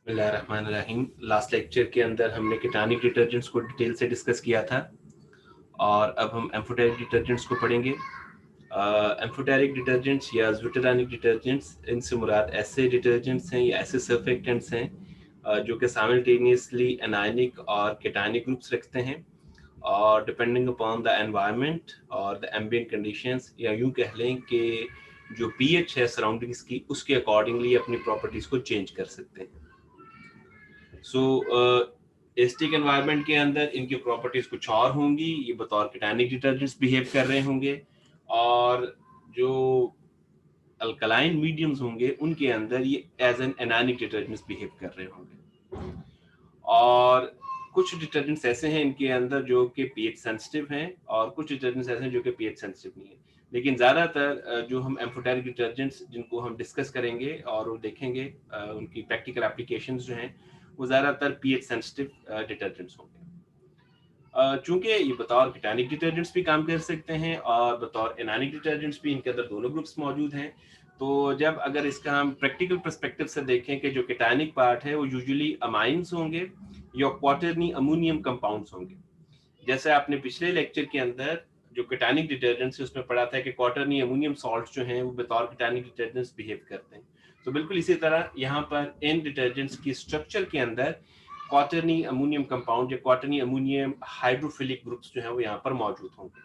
बिस्मिल्लाहिर्रहमानिर्रहीम। Last lecture के अंदर हमने कीटाणु डिटर्जेंट्स को डिटेल से डिस्कस किया था और अब हम एम्फोटेरिक डिटर्जेंट्स को पढ़ेंगे। एम्फोटेरिक डिटर्जेंट्स या ज्यूटेरानिक डिटर्जेंट्स, इनसे मुराद ऐसे डिटर्जेंट्स हैं या ऐसे सर्फेक्टेंट्स हैं जो कि साइमल्टेनियसली एनायनिक और कीटाणिक ग्रुप्स रखते हैं और डिपेंडिंग अपॉन द एनवायरनमेंट और द एम्बिएंट कंडीशंस, या यूं कह लें कि जो पीएच है सराउंडिंग्स की, उसके अकॉर्डिंगली अपनी प्रॉपर्टीज को चेंज कर सकते हैं। सो एस्टिक एनवायरनमेंट के अंदर इनकी प्रॉपर्टीज कुछ और होंगी, ये बतौर कीटाणिक डिटर्जेंट्स बिहेव कर रहे होंगे, और जो अल्कलाइन मीडियम्स होंगे उनके अंदर ये एज एन एनानिक डिटर्जेंट्स बिहेव कर रहे होंगे। और कुछ डिटर्जेंट्स ऐसे हैं इनके अंदर जो कि पीएच सेंसिटिव हैं, और कुछ डिटर्जेंट्स ऐसे हैं जो कि पीएच सेंसिटिव नहीं है। लेकिन ज़्यादातर जो हम एम्फोटेरिक डिटर्जेंट्स जिनको हम डिस्कस करेंगे और वो देखेंगे उनकी प्रैक्टिकल एप्लीकेशंस जो हैं, वो ज़्यादातर पीएच सेंसिटिव डिटर्जेंट्स होंगे। चूंकि ये बतौर कीटाणिक डिटर्जेंट्स भी काम कर सकते हैं और बतौर एनानिक डिटर्जेंट्स भी, इनके अंदर दोनों ग्रुप्स मौजूद हैं। तो जब अगर इसका हम प्रैक्टिकल पर्सपेक्टिव से देखें कि जो कीटाणिक पार्ट है वो यूजुअली अमाइंस होंगे या क्वाटरनी अमोनियम कंपाउंड्स होंगे। जैसे आपने पिछले लेक्चर के अंदर जो कीटाणिक डिटर्जेंट्स है उसमें पढ़ा था कि क्वाटरनी अमोनियम सॉल्ट्स जो हैं वो बतौर कीटाणिक डिटर्जेंट्स बिहेव करते हैं। तो बिल्कुल इसी तरह यहाँ पर इन डिटर्जेंट्स की स्ट्रक्चर के अंदर क्वाटरनी अमोनियम कंपाउंड या क्वाटरनी अमोनियम हाइड्रोफिलिक ग्रुप्स जो है वो यहाँ पर मौजूद होंगे,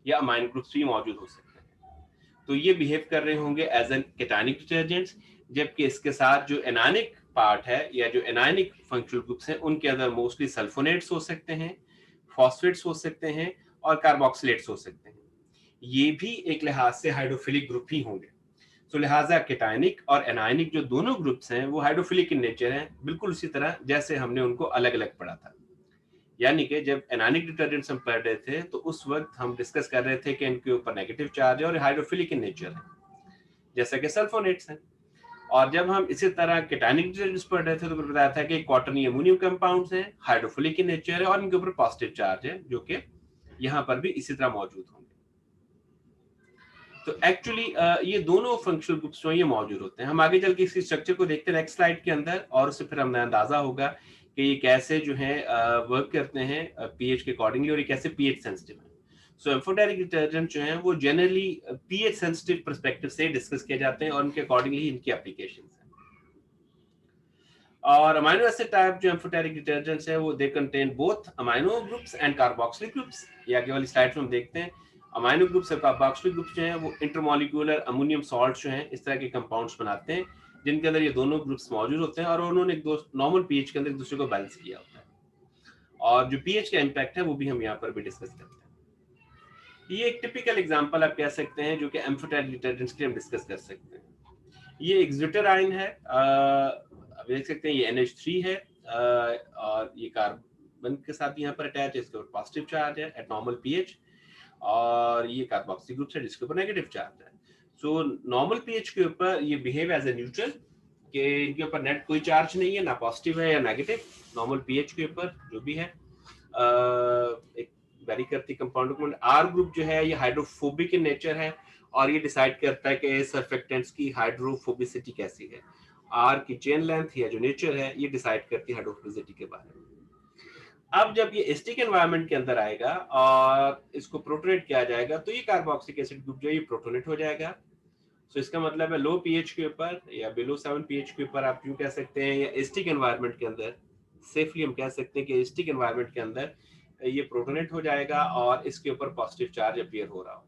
या अमाइन ग्रुप्स भी मौजूद हो सकते हैं। तो ये बिहेव कर रहे होंगे एज एन कीटाणिक डिटर्जेंट्स, जबकि इसके साथ जो एनानिक पार्ट है या जो एनायनिक फंक्शनल ग्रुप्स हैं उनके अंदर मोस्टली सल्फोनेट्स हो सकते हैं, फॉस्फेट्स हो सकते हैं और कार्बोक्सिलेट्स हो सकते हैं। ये भी एक लिहाज से हाइड्रोफिलिक ग्रुप ही होंगे। तो लिहाजा कीटायनिक और एनायनिक जो दोनों ग्रुप्स हैं वो हाइड्रोफिलिक इन नेचर हैं, बिल्कुल उसी तरह जैसे हमने उनको अलग अलग पढ़ा था। यानी कि जब एनायनिक डिटर्जेंट्स हम पढ़ रहे थे तो उस वक्त हम डिस्कस कर रहे थे कि इनके ऊपर नेगेटिव चार्ज है और हाइड्रोफिलिक इन नेचर है, जैसे कि सल्फोनेट्स हैं। और जब हम इसी तरह कीटायनिक डिटर्जेंट्स पढ़ रहे थे तो बताया था कि क्वाटरनी अमोनियम कंपाउंड्स हैं, हाइड्रोफिलिक इन नेचर है और इनके ऊपर पॉजिटिव चार्ज है, जो कि यहाँ पर भी इसी तरह मौजूद होंगे। तो एक्चुअली ये दोनों फंक्शनल ग्रुप्स जो ये मौजूद होते हैं। हम आगे चल के इसकी स्ट्रक्चर को देखते हैं नेक्स्ट स्लाइड के अंदर, और उससे फिर हमें अंदाजा होगा कि ये कैसे जो है वर्क करते हैं पीएच के अकॉर्डिंगली, और ये कैसे पीएच सेंसिटिव है। सो एम्फोटेरिक डिटर्जेंट जो है वो जनरली पीएच सेंसिटिव पर्सपेक्टिव से डिस्कस किए जाते हैं और उनके अकॉर्डिंगली इनकी एप्लीकेशंस हैं। और अमाइनो एसिड टाइप जो एम्फोटेरिक डिटर्जेंट्स है वो they contain both amino groups and carboxylic groups. ये आगे वाली स्लाइड में हम देखते हैं। अमाइनो ग्रुप्स और कार्बोक्सिलिक ग्रुप्स जो हैं वो इंटरमॉलिक्यूलर अमोनियम सॉल्ट जो हैं इस तरह के कंपाउंड्स बनाते हैं, जिनके अंदर ये दोनों ग्रुप्स मौजूद होते हैं और उन्होंने एक नॉर्मल पीएच के अंदर एक दूसरे को बैलेंस किया होता है। और जो पीएच का इम्पैक्ट है वो भी हम यहाँ पर भी डिस्कस करते हैं। ये एक टिपिकल एग्जाम्पल आप कह सकते हैं जो कि एम्फोटेरिक डिटर्जेंट्स के हम डिस्कस कर सकते हैं। ये एक ग्लिसराइन है, आप देख सकते हैं ये NH3 है, और ये कार्बन के साथ यहाँ पर अटैच है, इसके ऊपर पॉजिटिव चार्ज है एट नॉर्मल पीएच, और ये कार्बोक्सी ग्रुप है जिसके ऊपर नेगेटिव चार्ज है। सो नॉर्मल पीएच के ऊपर ये बिहेव एज ए न्यूट्रल, कि इनके ऊपर नेट कोई चार्ज नहीं है, ना पॉजिटिव है या नेगेटिव। नॉर्मल पीएच के ऊपर जो भी है एक वेरी करती कंपाउंड। आर ग्रुप जो है ये हाइड्रोफोबिक इन नेचर है, और ये डिसाइड करता है कि सर्फेक्टेंट्स की हाइड्रोफोबिसिटी कैसी है। आर की चेन लेंथ या जो नेचर है ये डिसाइड करती है हाइड्रोफोबिसिटी के बारे में। अब जब ये एसिडिक एनवायरनमेंट के अंदर आएगा और इसको प्रोटोनेट किया जाएगा तो ये कार्बोक्सिलिक एसिड ग्रुप जो है ये प्रोटोनेट हो जाएगा। सो इसका मतलब है लो पीएच के ऊपर या बिलो 7 पीएच के ऊपर आप यूं कह सकते हैं, या एसिडिक एनवायरनमेंट के अंदर सेफली हम कह सकते हैं कि एसिडिक एनवायरनमेंट के अंदर ये प्रोटोनेट हो जाएगा और इसके ऊपर पॉजिटिव चार्ज अपीयर हो रहा हो।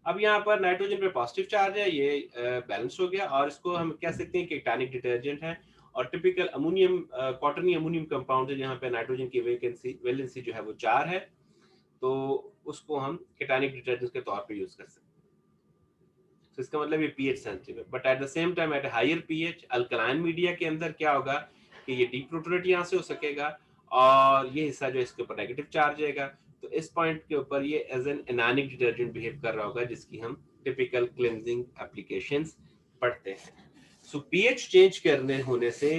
अब यहाँ पर नाइट्रोजन पे पॉजिटिव चार्ज है, ये बैलेंस हो गया, और इसको हम कह सकते हैं कि कीटानिक डिटर्जेंट है। और टिपिकल अमोनियम क्वाटरनी अमोनियम कंपाउंड है जहाँ पे नाइट्रोजन की वैलेंसी जो है वो 4 है, तो उसको हम कीटानिक डिटर्जेंट के तौर पे यूज कर सकते हैं। तो इसका मतलब ये पीएच सेंसिटिव है, but at the same time at higher pH alkaline media के अंदर क्या होगा कि ये डीप्रोटोनेट यहाँ से हो सकेगा, और ये हिस्सा जो इसके ऊपर नेगेटिव चार्ज रहेगा। तो इस पॉइंट के ऊपर ये as an anionic detergent behave कर रहा होगा, जिसकी हम टिपिकल क्लेंजिंग एप्लीकेशंस पढ़ते हैं। सो पीएच चेंज करने होने से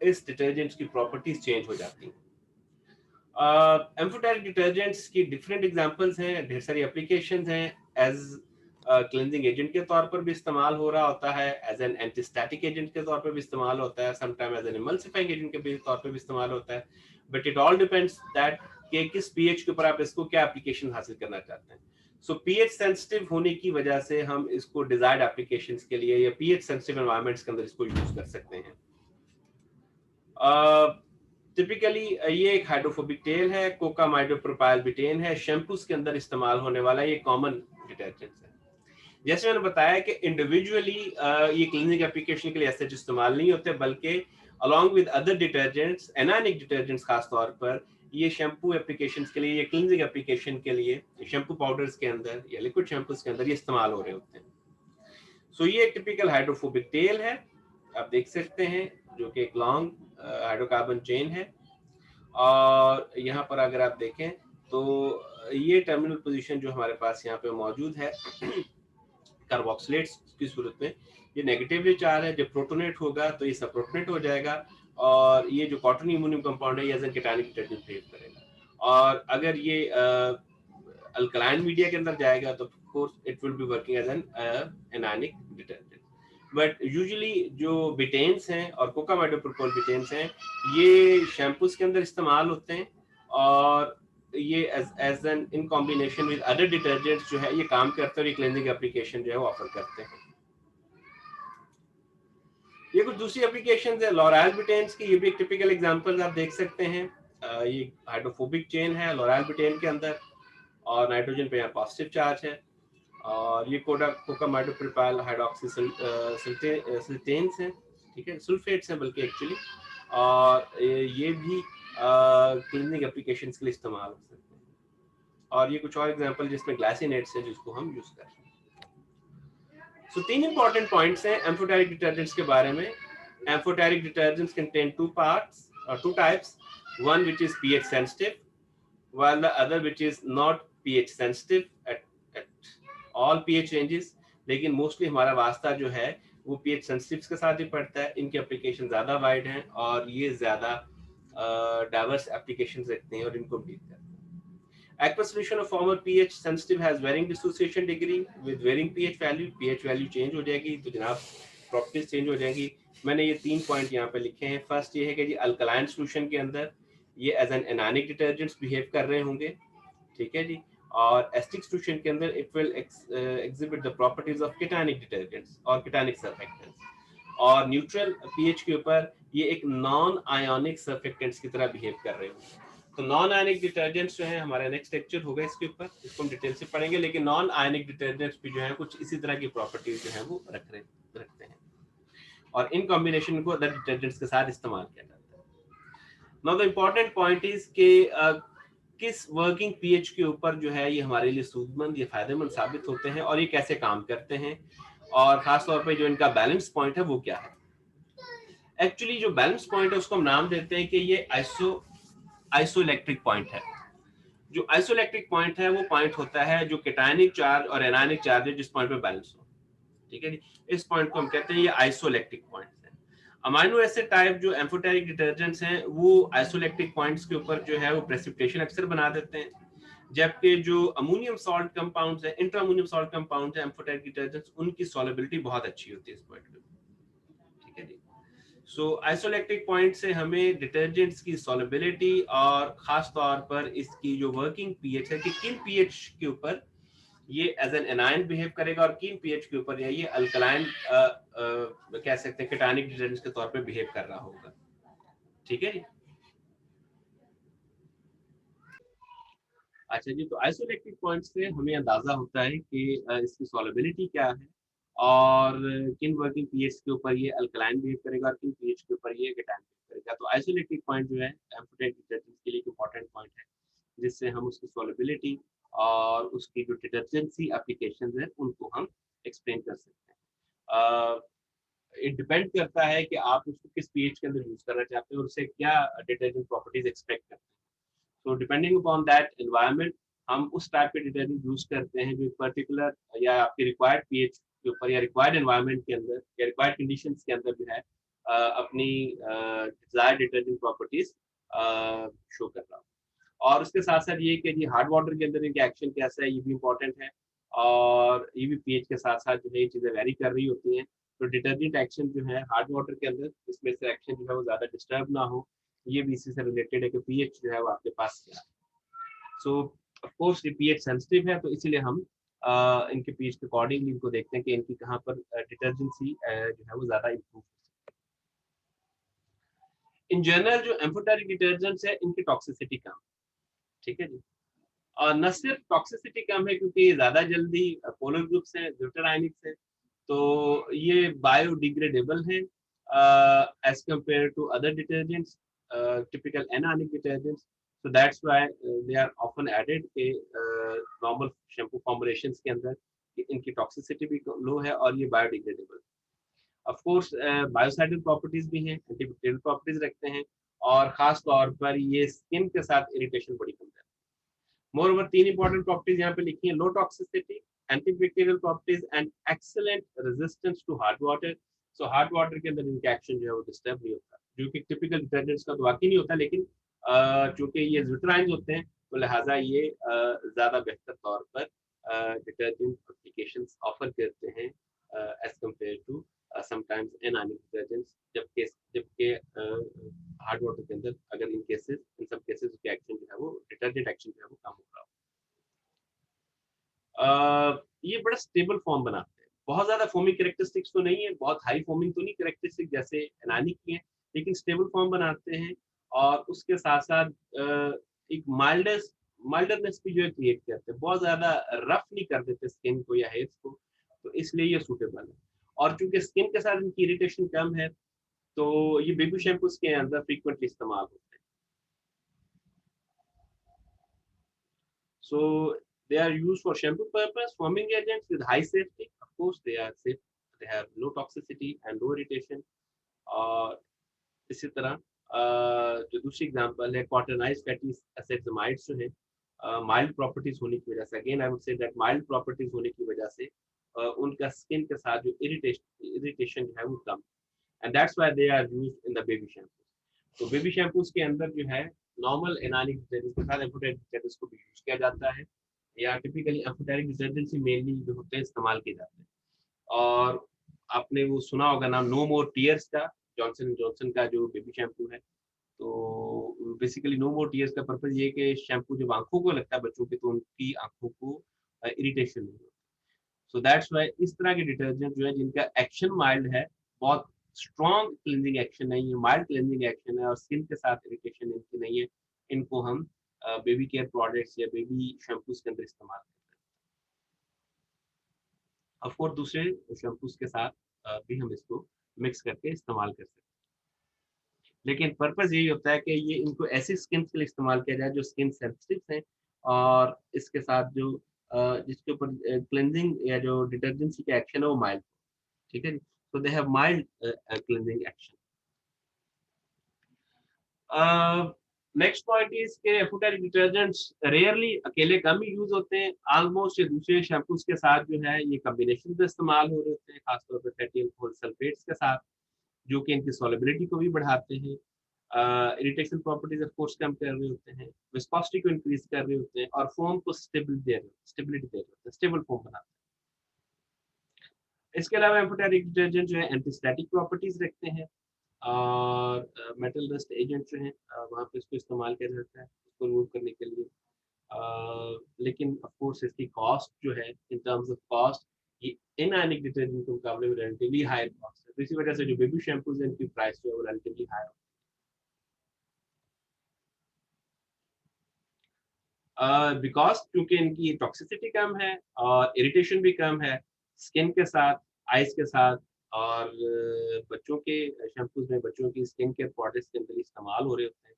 इस डिटर्जेंट्स की प्रॉपर्टीज चेंज हो जाती हैं। एम्फोटेरिक डिटर्जेंट्स की डिफरेंट एग्जांपल्स हैं, ढेर सारी एप्लीकेशंस हैं। एज क्लिनजिंग एजेंट के तौर पर भी इस्तेमाल हो रहा होता है, एज एन एंटीस्टैटिक एजेंट के तौर पर भी इस्तेमाल होता है, sometime as an emulsifying agent के तौर पर भी इस्तेमाल होता है, but it all depends that कि किस पीएच के ऊपर आप इसको क्या एप्लीकेशन हासिल करना चाहते हैं। सो पीएच सेंसिटिव होने की वजह से हम इसको डिजायर्ड एप्लीकेशंस के लिए या पीएच सेंसिटिव एनवायरनमेंट्स के अंदर इसको यूज कर सकते हैं। टिपिकली ये एक हाइड्रोफोबिक टेल है, कोकामाइडोप्रोपाइल बिटेन है, शैम्पूस के अंदर इस्तेमाल होने वाला ये कॉमन डिटर्जेंट है। जैसे मैंने बताया कि इंडिविजुअली ये क्लीनिंग एप्लीकेशन के लिए ऐसे इस्तेमाल नहीं होते, बल्कि along with other detergents, anionic detergents खास तौर पर ये शैम्पू एप्लीकेशंस के लिए, ये क्लीनिंग एप्लीकेशन के लिए शैम्पू पाउडर्स के अंदर या लिक्विड शैम्पूस के अंदर ये इस्तेमाल हो रहे होते हैं। सो ये एक टिपिकल हाइड्रोफोबिक टेल है, आप देख सकते हैं, जो कि एक लॉन्ग हाइड्रोकार्बन चेन है। और यहाँ पर अगर आप देखें तो ये टर्मिनल पोजीशन जो हमारे पास यहाँ पे मौजूद है कार्बोक्सिलेट्स की सूरत में, ये नेगेटिवली चार्ज है, जब प्रोटोनेट होगा तो ये सब प्रोटोनेट हो जाएगा और ये जो कॉटन अमोनियम कंपाउंड है ये एज एन केटायनिक डिटर्जेंट बिहेव करेगा। और अगर ये अल्कलाइन मीडिया के अंदर जाएगा तो of course it will be working as an anionic detergent. But usually जो बिटेन्स हैं और कोकामाइडोप्रोपाइल बिटेन्स हैं ये शैम्पूस के अंदर इस्तेमाल होते हैं और ये as an in combination with other detergents जो है ये काम करते हैं और ये क्लीनिंग एप्लीकेशन जो है वो ऑफर करते हैं। ये कुछ दूसरी एप्लीकेशंस है लॉराइल बिटेन्स की, ये भी एक टिपिकल एग्जांपल्स आप देख सकते हैं। ये हाइड्रोफोबिक चेन है लॉराइल बिटेन के अंदर और नाइट्रोजन पे यहाँ पॉजिटिव चार्ज है और ये कोकामाइडोप्रोपाइल हाइड्रोक्सी सिल्टेन्स हैं, ठीक है, सल्फेट्स हैं बल्कि एक्चुअली, और ये भी क्लीनिंग एप्लीकेशंस के लिए इस्तेमाल हो सकते हैं। और ये कुछ और एग्जांपल जिसमें ग्लाइसिनेट्स हैं जिसको हम यूज कर रहे हैं। सो तीन इंपॉर्टेंट पॉइंट्स हैं एम्फोटेरिक डिटर्जेंट्स के बारे में। Amphoteric detergents contain two parts और two types, one which is pH sensitive while the other which is not pH sensitive at all pH ranges। लेकिन मोस्टली हमारा वास्ता जो है वो pH sensitives के साथ ही पड़ता है, इनके एप्लीकेशन ज़्यादा वाइड हैं और ये ज़्यादा डाइवर्स एप्लीकेशन रखते हैं और इनको डील करते हैं। Aqueous solution of former pH sensitive has varying dissociation degree with varying pH value। pH value change हो जाएगी तो जनाब प्रॉपर्टीज चेंज हो जाएंगी। मैंने ये 3 पॉइंट यहाँ पे लिखे हैं। फर्स्ट ये है कि जी अल्कलाइन सॉल्यूशन के अंदर ये एज एन एनानिक डिटर्जेंट्स बिहेव कर रहे होंगे, ठीक है जी, और एसिटिक सॉल्यूशन के अंदर it will exhibit the properties of cationic detergents और केटायनिक सर्फेक्टेंट्स, और न्यूट्रल पीएच के ऊपर ये एक नॉन आयोनिक सर्फेक्टेंट्स की तरह बिहेव कर रहे होंगे। तो नॉन आयनिक डिटर्जेंट्स जो है हमारा नेक्स्ट लेक्चर होगा इसके ऊपर, इसको हम डिटेल से पढ़ेंगे, लेकिन नॉन आयनिक डिटर्जेंट्स भी जो है कुछ इसी तरह की प्रॉपर्टीज जो है वो रखते हैं और इन कॉम्बिनेशन को अदर डिटर्जेंट्स के साथ इस्तेमाल किया जाता है। Now the important point is के किस वर्किंग पीएच के ऊपर जो है ये हमारे लिए सूदमंद या फायदेमंद साबित होते हैं और ये कैसे काम करते हैं, और खासतौर पर जो इनका बैलेंस पॉइंट है वो क्या है। एक्चुअली जो बैलेंस पॉइंट है उसको हम नाम देते हैं कि ये आइसोइलेक्ट्रिक पॉइंट है। जो आइसोइलेक्ट्रिक पॉइंट है वो पॉइंट होता है जो केटायनिक चार्ज और एनायनिक चार्ज है जिस पॉइंट पे बैलेंस हो, ठीक है जी, इस पॉइंट को हम कहते हैं ये आइसोइलेक्ट्रिक पॉइंट है। अमाइनो एसिड टाइप जो एम्फोटेरिक डिटर्जेंट्स हैं वो आइसोइलेक्ट्रिक पॉइंट्स के ऊपर जो है वो प्रेसिपिटेशन अक्सर बना देते हैं, जबकि जो अमोनियम सॉल्ट कंपाउंड्स हैं, इंट्रा अमोनियम सॉल्ट कंपाउंड्स हैं एम्फोटेरिक डिटर्जेंट्स, उनकी सॉल्युबिलिटी बहुत अच्छी होती है इस पॉइंट पे, ठीक है जी। सो आइसोइलेक्ट्रिक पॉइंट से हमें डिटर्जेंट्स की सॉल्युबिलिटी और खास तौर पर इसकी जो वर्किंग पीएच है कि किन पीएच के ऊपर ये एज एन एनायन बिहेव करेगा और किन पीएच के ऊपर ये अल्कलाइन कह सकते हैं केटायनिक डिटर्जेंट्स के तौर पे बिहेव कर रहा होगा, ठीक है जी। अच्छा जी, तो आइसोइलेक्ट्रिक पॉइंट से हमें अंदाजा होता है कि इसकी सॉल्युबिलिटी क्या है और किन वर्किंग पीएच के ऊपर ये अल्कलाइन बिहेव करेगा और किन पीएच के ऊपर ये केटायन बिहेव करेगा। तो आइसोइलेक्ट्रिक पॉइंट जो है एम्फोटेरिक डिटर्जेंट्स के लिए एक इंपॉर्टेंट पॉइंट है जिससे हम उसकी सॉल्युबिलिटी और उसकी जो डिटर्जेंसी एप्लीकेशंस है उनको हम एक्सप्लेन कर सकते हैं। इट डिपेंड करता है कि आप उसको किस पीएच के अंदर यूज करना चाहते हैं और उससे क्या डिटर्जेंट प्रॉपर्टीज एक्सपेक्ट करते हैं। तो डिपेंडिंग अपॉन दैट एनवायरनमेंट हम उस टाइप के डिटर्जेंट यूज करते हैं जो पर्टिकुलर या आपके रिक्वायर्ड पीएच के ऊपर या रिक्वायर्ड एनवायरनमेंट के अंदर या रिक्वायर्ड कंडीशंस के अंदर जो है अपनी डिजायर्ड डिटर्जेंट प्रॉपर्टीज शो कर रहा हूँ। और उसके साथ साथ ये कि जी हार्ड वाटर के अंदर इनका एक्शन कैसा है ये भी इंपॉर्टेंट है। और ये भी पीएच के साथ साथ जो है ये चीज़ें वेरी कर रही होती हैं। तो डिटर्जेंट एक्शन जो है हार्ड वाटर के अंदर, इसमें से एक्शन जो है वो ज़्यादा डिस्टर्ब ना हो, ये भी इसी से रिलेटेड है कि पीएच जो है वो आपके पास क्या है। सो ऑफ कोर्स ये पीएच सेंसिटिव है, तो इसीलिए हम इनके पीएच के अकॉर्डिंगली इनको देखते हैं कि इनकी कहाँ पर डिटर्जेंसी जो है वो ज़्यादा इम्प्रूव। इन जनरल जो एम्फोटेरिक डिटर्जेंट्स है इनकी टॉक्सिसिटी कम, ठीक है जी। और न सिर्फ टॉक्सिसिटी कम है क्योंकि ज़्यादा जल्दी पोलर ग्रुप्स हैं, ड्यूटर आयनिक्स हैं, तो ये बायोडिग्रेडेबल हैं as compare to other detergents, typical anionic detergents. So that's why they are often added के नॉर्मल शैम्पू फॉर्मुलेशंस के अंदर कि इनकी टॉक्सिसिटी भी लो है और ये बायोडिग्रेडेबल। ऑफ कोर्स बायोसाइडल प्रॉपर्टीज भी हैं, एंटीबैक्टीरियल प्रॉपर्टीज रखते हैं, और खास तौर पर ये स्किन के साथ इरिटेशन बड़ी कम करते हैं। मोर ओवर 3 इंपॉर्टेंट प्रॉपर्टीज यहाँ पे लिखी है: low toxicity, antibacterial properties and excellent resistance to hard water. So hard water के अंदर इनका एक्शन जो है वो डिस्टर्ब नहीं होता, जो कि टिपिकल डिटर्जेंट्स का तो वाकई नहीं होता, लेकिन चूंकि ये ज्यूटराइंस होते हैं तो लिहाजा ये ज्यादा बेहतर तौर पर डिटर्जेंट एप्लीकेशंस ऑफर करते हैं as compare to sometimes anionic detergents, जबकि जबकि हार्ड वाटर के अंदर अगर इन केसेस, इन सब केसेस के एक्शन जो है वो डिटर्जेंट एक्शन जो है वो कम हो रहा हो। ये बड़ा स्टेबल फॉर्म बनाते हैं, बहुत ज्यादा फोमिंग कैरेक्टरिस्टिक्स तो नहीं है, बहुत हाई फोमिंग तो नहीं कैरेक्टरिस्टिक जैसे एनानिक की है, लेकिन स्टेबल फॉर्म बनाते हैं, और उसके साथ साथ एक माइल्डरनेस भी जो है क्रिएट करते हैं, बहुत ज्यादा रफ नहीं कर देते स्किन को या हेयर्स को, तो इसलिए ये सूटेबल है। और चूंकि स्किन के साथ इनकी इरिटेशन कम है, तो ये बेबी शैम्पूज के अंदर फ्रीक्वेंटली इस्तेमाल होते हैं। So they are used for shampoo purpose, foaming agents with high safety. Of course, they are safe. They have low toxicity and low irritation. और इसी तरह जो दूसरी एग्जांपल है कॉटनाइज्ड फैटी एसिड्स जो है माइल्ड प्रॉपर्टीज होने की वजह से, again I would say that mild properties होने की वजह से उनका स्किन के साथ जो इरिटेशन जो है वो कम, and that's why they are used in the baby shampoo. तो बेबी शैम्पूज के अंदर जो है नॉर्मल एनानिक डिटर्जेंट्स के साथ एम्फोटेरिक डिटर्जेंट्स को भी यूज किया जाता है, या टिपिकली एम्फोटेरिक डिटर्जेंट्स ही मेनली जो होते हैं इस्तेमाल किए जाते हैं। और आपने वो सुना होगा नाम नो मोर टीयर्स का, जॉनसन एंड जॉनसन का जो बेबी शैम्पू है। तो बेसिकली नो मोर टीयर्स का पर्पज ये कि शैम्पू जब आंखों को लगता है बच्चों के, तो उनकी आंखों को इरिटेशन नहीं होती। सो दैट्स व्हाई इस तरह के डिटर्जेंट जो है जिनका एक्शन माइल्ड है, बहुत स्ट्रॉन्ग क्लींजिंग एक्शन नहीं है, माइल्ड क्लींजिंग एक्शन है, और स्किन के साथ इरिटेशन इनकी नहीं है, इनको हम बेबी केयर प्रोडक्ट्स या बेबी शैम्पूज के अंदर इस्तेमाल करते हैं। ऑफ कोर्स दूसरे शैम्पूज के साथ भी हम इसको मिक्स करके इस्तेमाल कर सकते हैं, लेकिन पर्पस यही होता है कि ये इनको ऐसी स्किन के लिए इस्तेमाल किया जाए जो स्किन सेंसिटिव है, और इसके साथ जो जिसके ऊपर क्लेंजिंग या जो डिटर्जेंसी का एक्शन है वो माइल्ड, ठीक है जी। So they have mild cleansing action. Next point is के एफोटेरिक डिटर्जेंट्स रेयरली अकेले कम ही यूज होते हैं, ऑलमोस्ट ये दूसरे शैम्पूज के साथ जो है ये कॉम्बिनेशन में इस्तेमाल हो रहे होते हैं, खासतौर पर फैटी अल्कोहल सल्फेट्स के साथ, जो कि इनकी सॉलिबिलिटी को भी बढ़ाते हैं, इरिटेशन प्रॉपर्टीज ऑफ कोर्स कम कर रहे होते हैं, विस्कोसिटी को इंक्रीज कर रहे होते हैं, और फोम को स्टेबिलिटी दे रहे होते हैं, स्टेबल फोम बनाते हैं। इसके अलावा एफोटेरिक डिटर्जेंट जो है एंटीस्टैटिक प्रॉपर्टीज रखते हैं, और मेटल डस्ट एजेंट जो है वहाँ पे इसको इस्तेमाल किया जाता है उसको रिमूव करने के लिए। लेकिन ऑफ कोर्स इसकी कॉस्ट जो है इन टर्म्स ऑफ कॉस्ट ये इनआयनिक डिटर्जेंट के मुकाबले में रिलेटिवली हाई कॉस्ट है, तो इसी वजह से जो बेबी शैम्पूज है इनकी प्राइस जो है वो रिलेटिवली हाई है, बिकॉज क्योंकि इनकी टॉक्सिसिटी कम है और इरिटेशन भी कम है स्किन के साथ, आइज के साथ, और बच्चों के शैम्पूज में बच्चों की स्किन केयर प्रोडक्ट्स के अंदर इस्तेमाल हो रहे होते हैं,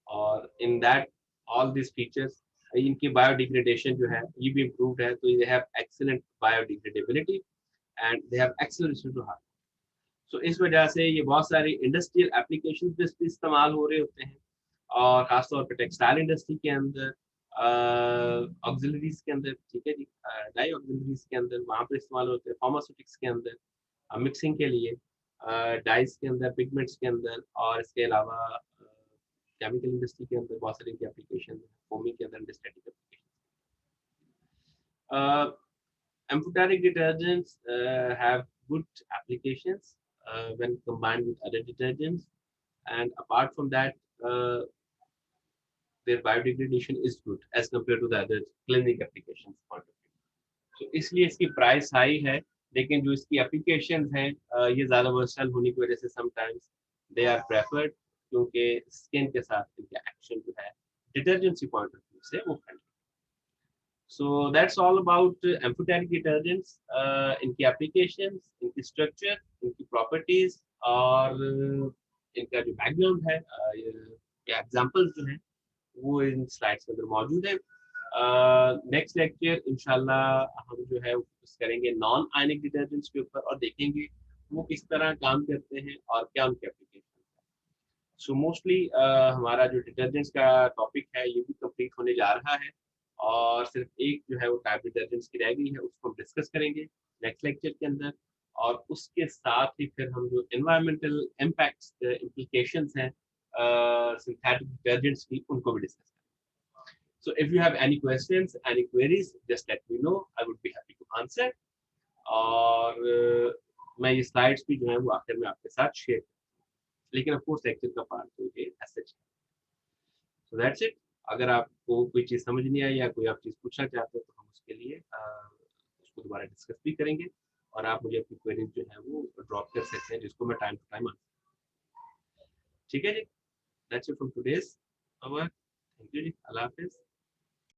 और in that all this features इनकी बायोडिग्रेडेशन जो है ये भी इम्प्रूव्ड है, तो they have excellent biodegradability and they have acceleration to heart. So इस वजह से ये बहुत सारी इंडस्ट्रियल एप्लीकेशन पे इस्तेमाल हो रहे होते हैं, और खासतौर पर टेक्सटाइल इंडस्ट्री के अंदर, ऑक्सिलरीज के अंदर, ठीक है जी, डाई ऑक्सिलरीज के अंदर वहाँ पर इस्तेमाल होते हैं, फार्मास्यूटिक्स के अंदर मिक्सिंग के लिए, डाइस के अंदर, पिगमेंट्स के अंदर, और इसके अलावा केमिकल इंडस्ट्री के अंदर बहुत सारी एप्लीकेशन है, फोमिंग के अंदर antistatic application. Amphoteric detergents have good applications when combined with other detergents, and apart from that, uh, their biodegradation is good as compared to the other cleaning applications point of view. So इसलिए इसकी price high है, लेकिन जो इसकी applications हैं ये ज़्यादा versatile होने की वजह से समटाइम्स दे आर प्रेफर्ड, क्योंकि स्किन के साथ इनका एक्शन जो है डिटर्जेंसी पॉइंट ऑफ व्यू से वो friendly. So that's all about amphoteric detergents, इनकी applications, इनकी structure, इनकी properties और इनका जो background है, ये examples जो हैं वो इन slides के अंदर मौजूद है। नेक्स्ट लेक्चर इंशाल्लाह हम जो है फोकस करेंगे नॉन आयनिक डिटर्जेंट्स के ऊपर और देखेंगे वो किस तरह काम करते हैं और क्या उनके एप्लीकेशन है। सो मोस्टली हमारा जो डिटर्जेंट्स का टॉपिक है ये भी कंप्लीट होने जा रहा है और सिर्फ एक जो है वो टाइप डिटर्जेंट्स की रह गई है, उसको हम डिस्कस करेंगे नेक्स्ट लेक्चर के अंदर। और उसके साथ ही फिर हम जो एनवायरमेंटल इम्पैक्ट्स इम्प्लीकेशंस हैं सिंथेटिक डिटर्जेंट्स की उनको भी डिस्कस करेंगे। So if you have any questions, any queries, just let me know. I would be happy to answer. और मैं ये स्लाइड्स भी जो है वो आखिर में आपके साथ शेयर, लेकिन ऑफ कोर्स लेक्चर का पार्ट तो ये ऐसे। So that's it. अगर आपको कोई चीज़ समझ नहीं आई या कोई आप चीज़ पूछना चाहते हो तो हम उसके लिए उसको दोबारा डिस्कस भी करेंगे और आप मुझे अपनी क्वेरीज जो है वो ड्रॉप कर सकते हैं, जिसको मैं टाइम टू टाइम आंसर। ठीक है जी, that's it from today's hour. Thank you जी, अल्लाह हाफिज़।